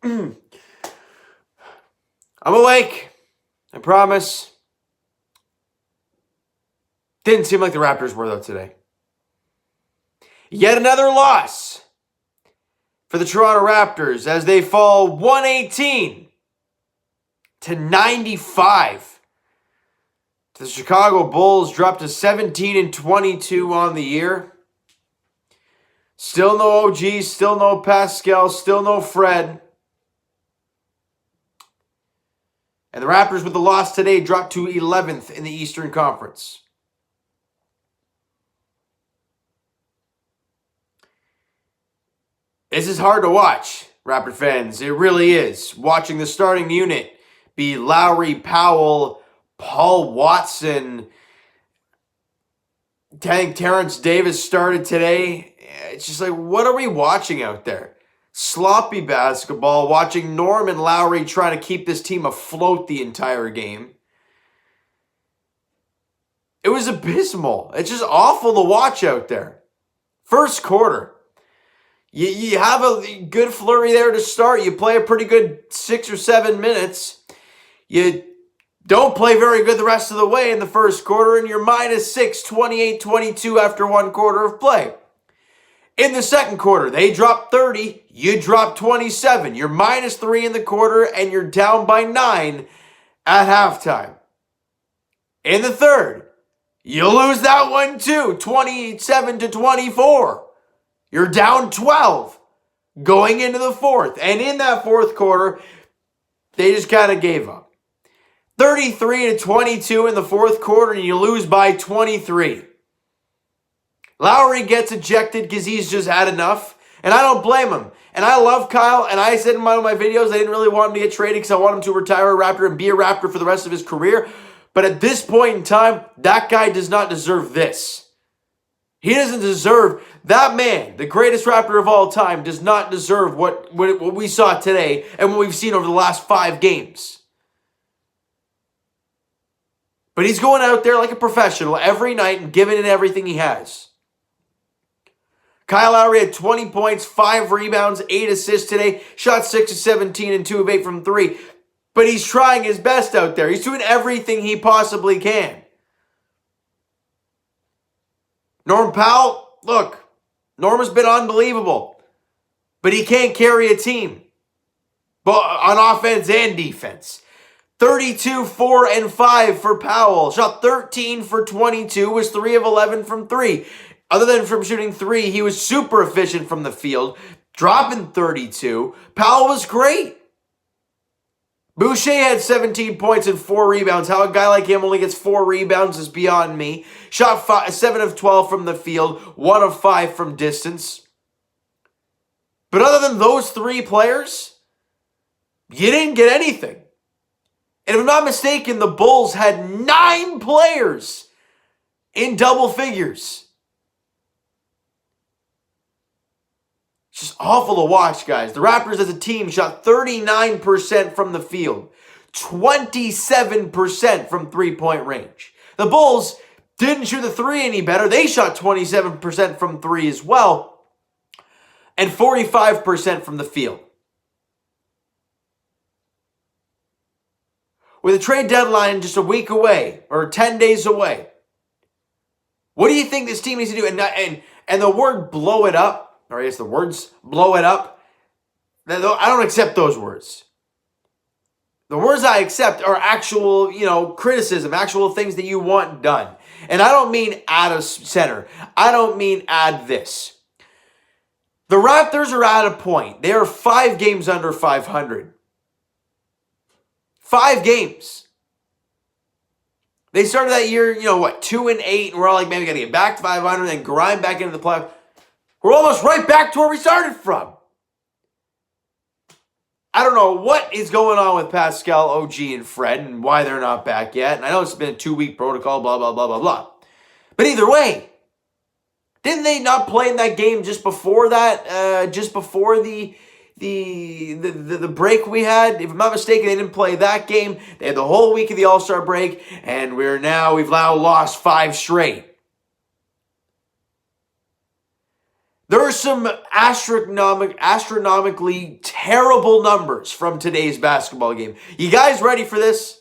I'm awake. I promise. Didn't seem like the Raptors were, though, today. Yet another loss for the Toronto Raptors as they fall 118 to 95. The Chicago Bulls dropped to 17-22 on the year. Still no OG, still no Pascal, still no Fred. And the Raptors with the loss today dropped to 11th in the Eastern Conference. This is hard to watch, Raptor fans. It really is. Watching the starting unit be Lowry, Powell, Paul Watson. I think Terrence Davis started today. It's just like, what are we watching out there? Sloppy basketball, watching Norm and Lowry trying to keep this team afloat the entire game. It was abysmal. It's just awful to watch out there. First quarter. You have a good flurry there to start. You play a pretty good 6 or 7 minutes. You don't play very good the rest of the way in the first quarter, and you're -6, 28-22 after one quarter of play. In the second quarter, they drop 30, you drop 27. You're -3 in the quarter, and you're down by 9 at halftime. In the third, you lose that one too, 27-24. You're down 12 going into the fourth. And in that fourth quarter, they just kind of gave up. 33-22 in the fourth quarter, and you lose by 23. Lowry gets ejected because he's just had enough, and I don't blame him. And I love Kyle, and I said in one of my videos I didn't really want him to get traded because I want him to retire a Raptor and be a Raptor for the rest of his career. But at this point in time, that guy does not deserve this. He doesn't deserve, that man, the greatest Raptor of all time, does not deserve what we saw today and what we've seen over the last 5 games. But he's going out there like a professional every night and giving it everything he has. Kyle Lowry had 20 points, 5 rebounds, 8 assists today, shot 6 of 17 and 2 of 8 from 3. But he's trying his best out there. He's doing everything he possibly can. Norm Powell, look, Norm has been unbelievable, but he can't carry a team, but on offense and defense. 32, 4, and 5 for Powell. Shot 13 for 22, was 3 of 11 from 3. Other than from shooting 3, he was super efficient from the field, dropping 32. Powell was great. Boucher had 17 points and 4 rebounds. How a guy like him only gets 4 rebounds is beyond me. Shot 7 of 12 from the field, 1 of 5 from distance. But other than those 3 players, you didn't get anything. And if I'm not mistaken, the Bulls had 9 players in double figures. It's just awful to watch, guys. The Raptors as a team shot 39% from the field, 27% from three-point range. The Bulls didn't shoot the 3 any better. They shot 27% from 3 as well, and 45% from the field. With a trade deadline just a week away, or 10 days away, what do you think this team needs to do? And the word blow it up, or I guess the words blow it up, I don't accept those words. The words I accept are actual, criticism, actual things that you want done. And I don't mean add a center. I don't mean add this. The Raptors are at a point. They are 5 games under 500. 5 games. They started that year, 2-8, and we're all like, man, we got to get back to 500 and then grind back into the playoffs. We're almost right back to where we started from. I don't know what is going on with Pascal, OG, and Fred and why they're not back yet. And I know it's been a 2-week protocol, blah, blah, blah, blah, blah. But either way, didn't they not play in that game just before that? Just before the break we had? If I'm not mistaken, they didn't play that game. They had the whole week of the All-Star break, and we've now lost 5 straight. There are some astronomically terrible numbers from today's basketball game. You guys ready for this?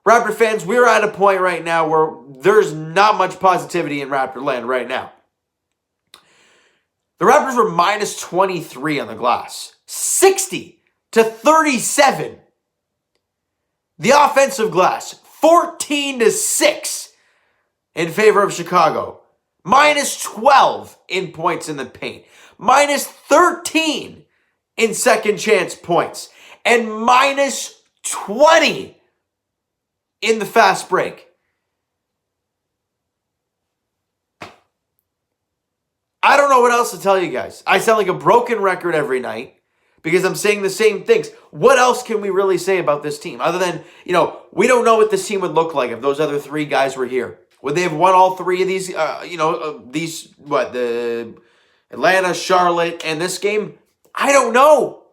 Raptor fans, we're at a point right now where there's not much positivity in Raptor land right now. The Raptors were minus 23 on the glass. 60-37. The offensive glass, 14-6 in favor of Chicago. Minus 12 in points in the paint. Minus 13 in second chance points. And minus 20 in the fast break. I don't know what else to tell you guys. I sound like a broken record every night because I'm saying the same things. What else can we really say about this team? Other than, we don't know what this team would look like if those other three guys were here. Would they have won all three of these, the Atlanta, Charlotte, and this game? I don't know.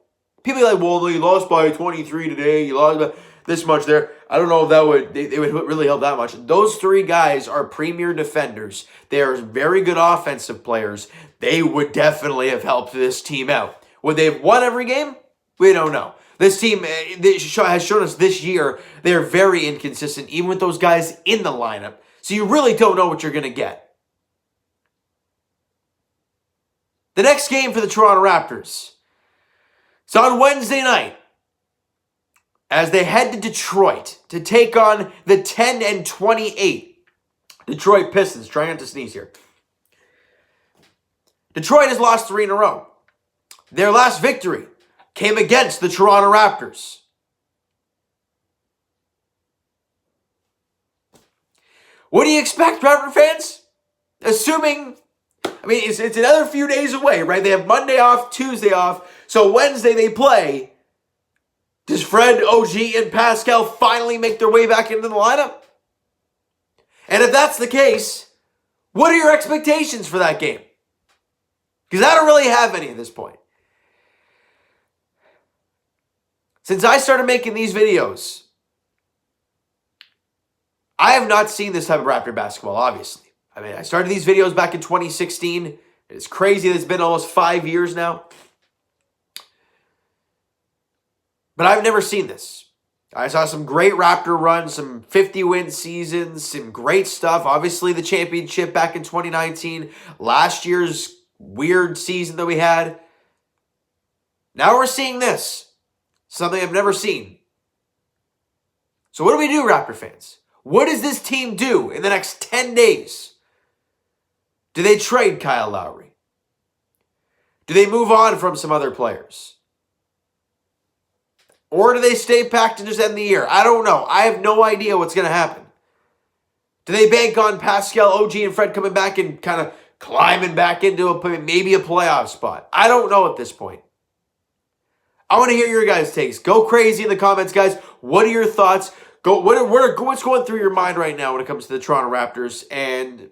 People are like, well, you lost by 23 today. You lost by this much there. I don't know if that would they would really help that much. Those three guys are premier defenders. They are very good offensive players. They would definitely have helped this team out. Would they have won every game? We don't know. This team has shown us this year they're very inconsistent, even with those guys in the lineup. So you really don't know what you're going to get. The next game for the Toronto Raptors. It's on Wednesday night as they head to Detroit to take on the 10-28 Detroit Pistons. Trying not to sneeze here. Detroit has lost 3 in a row. Their last victory came against the Toronto Raptors. What do you expect, Raptor fans? Assuming, it's another few days away, right? They have Monday off, Tuesday off. So Wednesday they play. Does Fred, OG, and Pascal finally make their way back into the lineup? And if that's the case, what are your expectations for that game? Because I don't really have any at this point. Since I started making these videos, I have not seen this type of Raptor basketball, obviously. I started these videos back in 2016. It's crazy that it's been almost 5 years now. But I've never seen this. I saw some great Raptor runs, some 50-win seasons, some great stuff. Obviously, the championship back in 2019. Last year's weird season that we had. Now we're seeing this. Something I've never seen. So what do we do, Raptor fans? What does this team do in the next 10 days? Do they trade Kyle Lowry? Do they move on from some other players? Or do they stay packed and just end the year? I don't know. I have no idea what's going to happen. Do they bank on Pascal, OG, and Fred coming back and kind of climbing back into maybe a playoff spot? I don't know at this point. I want to hear your guys' takes. Go crazy in the comments, guys. What are your thoughts? What's going through your mind right now when it comes to the Toronto Raptors? And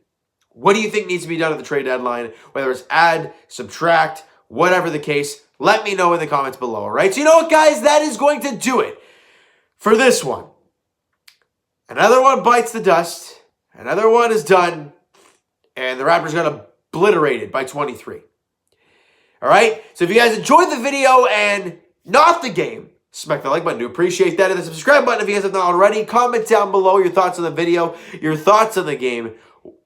what do you think needs to be done at the trade deadline? Whether it's add, subtract, whatever the case, let me know in the comments below, all right? So you know what, guys? That is going to do it for this one. Another one bites the dust. Another one is done. And the Raptors got obliterated by 23. All right? So if you guys enjoyed the video and not the game, smack the like button. Do appreciate that. And the subscribe button if you guys have not already. Comment down below your thoughts on the video, your thoughts on the game.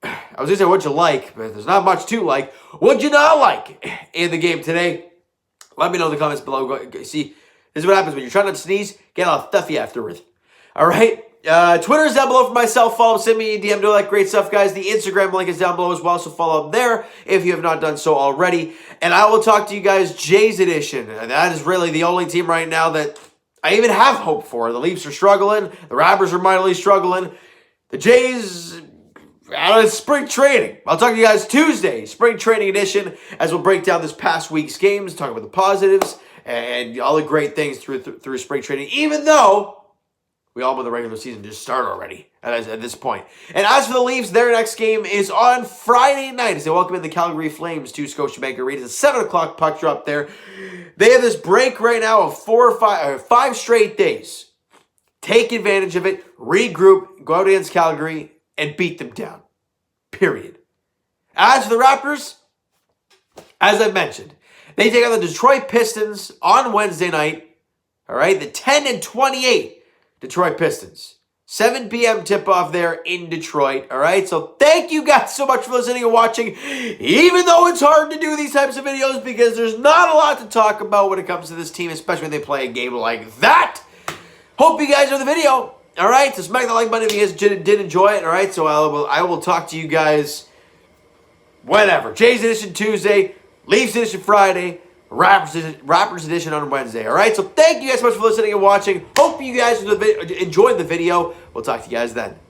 I was going to say what'd you like, but there's not much to like. What'd you not like in the game today? Let me know in the comments below. See, this is what happens when you're trying not to sneeze. Get all stuffy afterwards. All right? Twitter is down below for myself. Follow, send me a DM, do all that great stuff, guys. The Instagram link is down below as well, so follow up there if you have not done so already. And I will talk to you guys Jays edition. That is really the only team right now that I even have hope for. The Leafs are struggling. The Raptors are mightily struggling. The Jays out of spring training. I'll talk to you guys Tuesday, spring training edition, as we'll break down this past week's games, talk about the positives and all the great things through spring training, even though we all want the regular season to just start already at this point. And as for the Leafs, their next game is on Friday night as they welcome in the Calgary Flames to Scotiabank Arena. It's a 7 o'clock puck drop there. They have this break right now of 5 straight days. Take advantage of it, regroup, go out against Calgary, and beat them down. Period. As for the Raptors, as I mentioned, They take on the Detroit Pistons on Wednesday night. All right, the 10-28 Detroit Pistons. 7 p.m. tip-off there in Detroit, all right? So thank you guys so much for listening and watching, even though it's hard to do these types of videos because there's not a lot to talk about when it comes to this team, especially when they play a game like that. Hope you guys enjoyed the video, all right? So smack the like button if you guys did enjoy it, all right? So I will talk to you guys whenever. Jays Edition Tuesday, Leafs Edition Friday, Raptors Edition on Wednesday. All right, so thank you guys so much for listening and watching. Hope you guys enjoyed the video. We'll talk to you guys then.